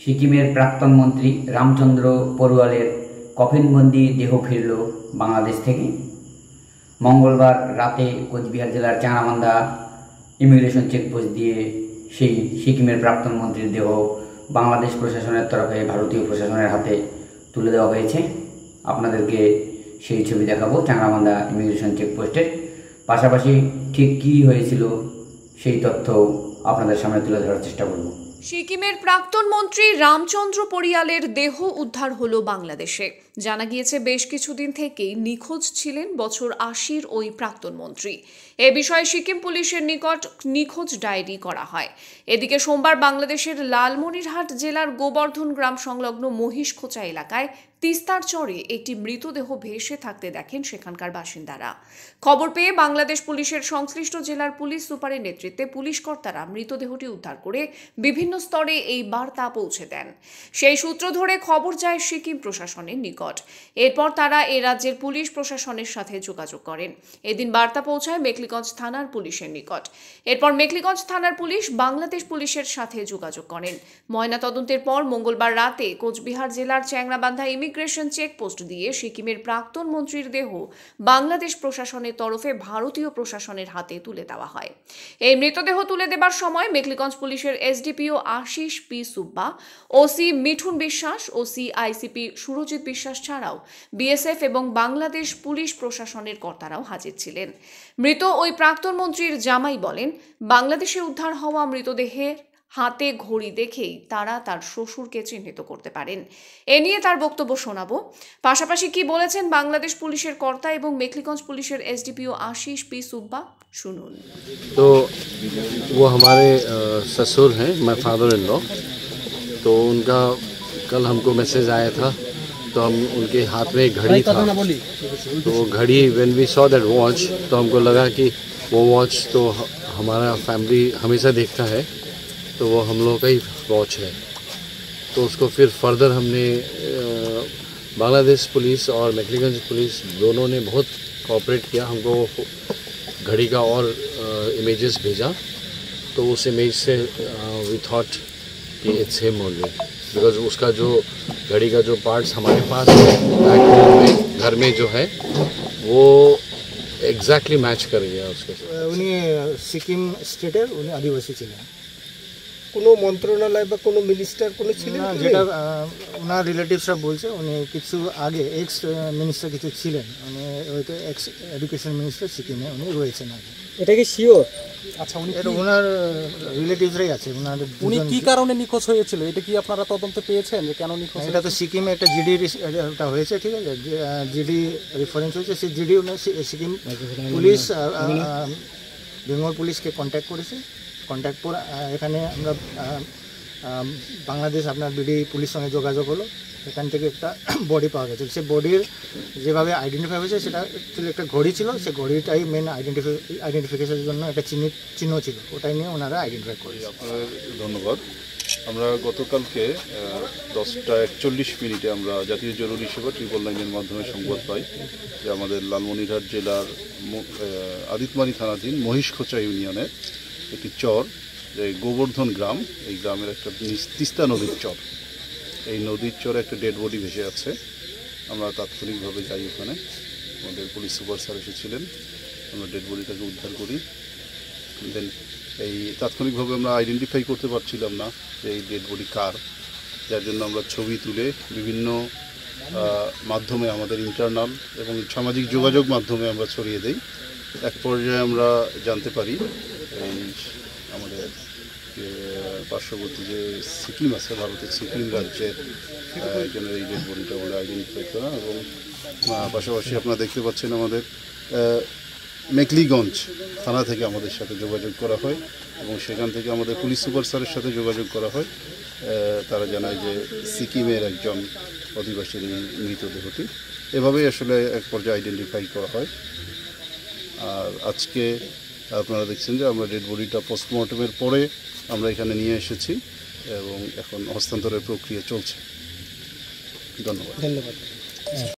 সিকিমের প্রাক্তন মন্ত্রী রামচন্দ্র পরুয়ালের কফিনবন্দি দেহ ফিরল বাংলাদেশ থেকে। মঙ্গলবার রাতে কোচবিহার জেলার চাংরামান্দা ইমিগ্রেশন চেকপোস্ট দিয়ে সেই সিকিমের প্রাক্তন মন্ত্রীর দেহ বাংলাদেশ প্রশাসনের তরফে ভারতীয় প্রশাসনের হাতে তুলে দেওয়া হয়েছে। আপনাদেরকে সেই ছবি দেখাবো চাংরামান্দা ইমিগ্রেশন চেকপোস্টের। পাশাপাশি ঠিক কী হয়েছিল সেই তথ্য আপনাদের সামনে তুলে ধরার চেষ্টা করব। সিকিমের প্রাক্তন মন্ত্রী রামচন্দ্র পরিয়ালের দেহ উদ্ধার হলো বাংলাদেশে। জানা গিয়েছে বেশ কিছুদিন থেকেই নিখোঁজ ছিলেন বছর ৮০-র ওই প্রাক্তন মন্ত্রী। এ বিষয়ে সিকিম পুলিশের নিকট নিখোঁজ ডায়েরি করা হয়। এদিকে সোমবার বাংলাদেশের লালমনিরহাট জেলার গোবর্ধন গ্রাম সংলগ্ন মহিষখোঁচা এলাকায় তিস্তার চরে একটি মৃতদেহ ভেসে থাকতে দেখেন সেখানকার বাসিন্দারা। খবর পেয়ে বাংলাদেশ পুলিশের সংশ্লিষ্ট জেলার পুলিশ সুপারের নেতৃত্বে পুলিশ কর্তারা মৃতদেহটি উদ্ধার করে বিভিন্ন স্তরে এই বার্তা পৌঁছে দেন। সেই সূত্র ধরে খবর যায় সিকিম প্রশাসনের নিকট। এরপর তারা এ রাজ্যের পুলিশ প্রশাসনের সাথে যোগাযোগ করেন। এদিন বার্তা পৌঁছায় মেখলিগঞ্জ থানার পুলিশের নিকট। এরপর মেখলিগঞ্জ থানার পুলিশ বাংলাদেশ পুলিশের সাথে যোগাযোগ করেন। ময়নাতদন্তের পর মঙ্গলবার রাতে কোচবিহার জেলার চ্যাংরাবান্ধা ইমিগ্রেশন চেকপোস্ট দিয়ে সিকিমের প্রাক্তন মন্ত্রীর দেহ বাংলাদেশ প্রশাসনের তরফে ভারতীয় প্রশাসনের হাতে তুলে দেওয়া হয়। এই মৃতদেহ তুলে দেবার সময় মেখলিগঞ্জ পুলিশের SDPO Ashis P Subba, OC Mithun Biswas, OC ICP Surajit বিশ্বাস ছাড়াও বিএসএফ এবং বাংলাদেশ পুলিশ প্রশাসনের কর্তারাও হাজির ছিলেন। মৃত ওই প্রাক্তন মন্ত্রীর জামাই বলেন, বাংলাদেশে উদ্ধার হওয়া মৃতদেহের হাতে ঘড়ি দেখেই তারা তার শ্বশুরকে চিহ্নিত করতে পারেন। এ নিয়ে তার বক্তব্য শোনাবো। পাশাপাশি কি বলেছেন বাংলাদেশ পুলিশের কর্তা এবং মেখলিগঞ্জ পুলিশের এসডিপিও আশিস পি সুব্বা, শুনুন। तो वो हमारे ससुर हैं, माय फादर इन लॉ। तो उनका कल हमको मैसेज आया था, तो हम उनके हाथ में एक घड़ी था। तो वो घड़ी when we saw that watch, तो हमको लगा कि वो वॉच तो हमारा फैमिली हमेशा देखता है, तो वो हम लोग का ही वॉच है। तो उसको फिर फर्दर हमने बांग्लादेश पुलिस और मेखलीगंज पुलिस दोनों ने बहुत कोऑपरेट किया। हमको घड़ी का और इमेजेस भेजा, तो उस इमेज से वी थॉट कि इट्स हिम ओनली, बिकॉज उसका जो घड़ी का जो पार्ट्स हमारे पास बैक होम में घर में जो है वो एग्जैक्टली मैच कर गया उसके साथ। उनी सिक्किम स्टेटर उनी आदिवासी ছিলেন। কোনো মন্ত্রণালয় বা কোনো মিনিস্টার কোনো ছিলেন না, যেটা ওনার রিলেটিভসরা বলছে উনি কিছু আগে এক্স মিনিস্টার কিছু ছিলেন, উনি হয়তো এক্স এডুকেশন মিনিস্টার সিকিমে উনি রয়েছেন আগে। এটা কি শিওর? আচ্ছা, উনি এটা ওনার রিলেটিভসরাই আছে। ওনার উনি কি কারণে নিখোঁজ হয়েছিল এটা কি আপনারা তদন্ত পেয়েছেন যে কেন নিখোঁজ? এটা তো সিকিমে একটা জিডি এটা হয়েছে, ঠিক আছে, জিডি রেফারেন্স হয়েছে। সেই জিডি সিকিম পুলিশ বেঙ্গল পুলিশকে কন্ট্যাক্ট করেছে। কন্ট্যাক্ট করে এখানে আমরা বাংলাদেশ আপনার বিডি পুলিশ সঙ্গে যোগাযোগ হলো। এখান থেকে একটা বডি পাওয়া গেছে। সেই বডির যেভাবে আইডেন্টিফাই হয়েছে সেটা অ্যাকচুয়ালি একটা ঘড়ি ছিল। সেই ঘড়িটাই মেন আইডেন্টিফিকেশনের জন্য একটা চিহ্ন ছিল, ওটাই নিয়ে ওনারা আইডেন্টিফাই করেছে। আপনার ধন্যবাদ। আমরা গতকালকে 10:41 আমরা জাতীয় জরুরি সেবা 999-এর মাধ্যমে সংবাদ পাই যে আমাদের লালমনিরহাট জেলার আদিতমারি থানাধীন মহিষখোঁচা ইউনিয়নের একটি চর, যে গোবর্ধন গ্রাম, এই গ্রামের একটা তিস্তা নদীর চর, এই নদীর চরে একটা ডেড বডি ভেসে আছে। আমরা তাৎক্ষণিকভাবে যাই, ওখানে আমাদের পুলিশ সুপার স্যার এসেছিলেন, আমরা ডেড বডিটাকে উদ্ধার করি। দেন এই তাৎক্ষণিকভাবে আমরা আইডেন্টিফাই করতে পারছিলাম না যে এই ডেড বডি কার, যার জন্য আমরা ছবি তুলে বিভিন্ন মাধ্যমে আমাদের ইন্টারনাল এবং সামাজিক যোগাযোগ মাধ্যমে আমরা ছড়িয়ে দিই। এক পর্যায়ে আমরা জানতে পারি এই আমাদের পার্শ্ববর্তী যে সিকিম আছে, ভারতের সিকিম রাজ্যের একজনের এই ডেড বডিটা বলে আইডেন্টিফাই করা। এবং পাশাপাশি আপনারা দেখতে পাচ্ছেন আমাদের মেখলিগঞ্জ থানা থেকে আমাদের সাথে যোগাযোগ করা হয় এবং সেখান থেকে আমাদের পুলিশ সুপার স্যারের সাথে যোগাযোগ করা হয়। তারা জানায় যে সিকিমের একজন অধিবাসীর মৃতদেহটি। এভাবেই আসলে এক পর্যায়ে আইডেন্টিফাই করা হয়। আর আজকে আপনারা দেখছেন যে আমরা ডেড বডিটা পোস্টমর্টমের পরে আমরা এখানে নিয়ে এসেছি এবং এখন হস্তান্তরের প্রক্রিয়া চলছে। ধন্যবাদ।